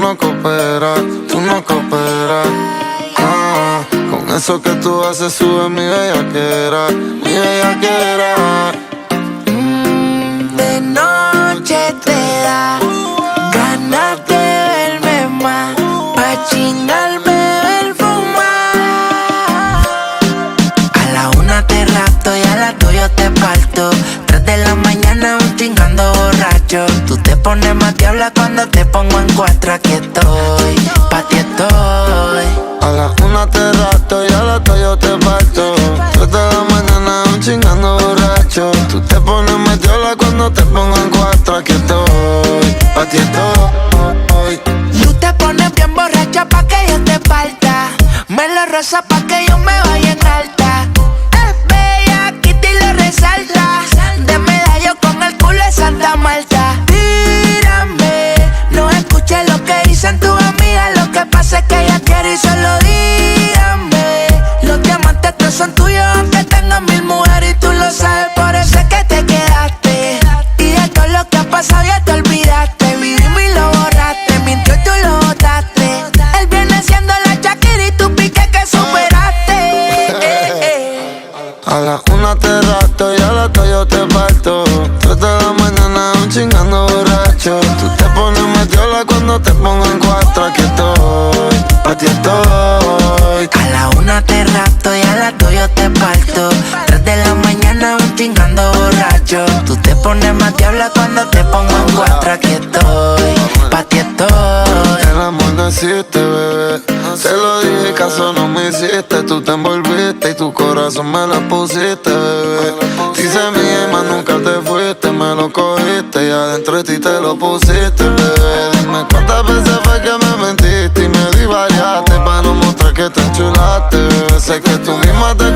no cooperas, tú no cooperas. Ah, con eso que tú haces sube mi bellaquera, mi bellaquera. De noche te da ganas de verme más, pa' chingarme el fumar. A la 1 te rapto y a las 2 yo te parto. 3 de la mañana aún chingando borracho. Tú te pones más diabla cuando te pongo en 4. Aquí estoy, pa' ti estoy. A la 1 te rapto y a las 2 yo te parto. 3 de la mañana aún chingando borracho. Tú te pones más diabla cuando te pongo en 4. Aquí estoy, pa' ti estoy. Tú te pones bien borracha pa' que yo te parta. Me lo rosa pa' que yo me vaya en alta. Es bella, aquí te lo resalta. De medallo con el culo de Santa Marta. Tírame, no escuches lo que dicen tus amigas. Lo que pasa es que ella quiere y solo dígame. Los diamantes no son tuyos aunque tengas 1000 mujeres y tú lo sabes, por eso es que te quedaste. Y de todo lo que ha pasado ya te olvidaste. Vivimos y lo borraste, mintió y tú lo botaste. Él viene siendo la Shakira y tú pique que superaste. A la 1 te rapto y a las 2 yo te parto. 3 de la mañana aún chingando borracho. Tú te pones metiola cuando te pongo en 4. Aquí estoy, pa' ti estoy. A la 1 te rapto y a las 2 yo te parto. 3 de la mañana aún chingando borracho. Tú te pones más diabla cuando te pongo en 4. Aquí estoy, pa' ti estoy. El amor no existe, bebé. Te lo dije, caso no me hiciste. Tú te envolviste y tu corazón me lo pusiste, bebé. Dice mi alma, nunca te fuiste. Me lo cogiste y adentro de ti te lo pusiste, bebé. Dime cuántas veces fue que me mentiste y me divariaste pa' no mostrar que te enchulaste, bebé. Sé que tú misma te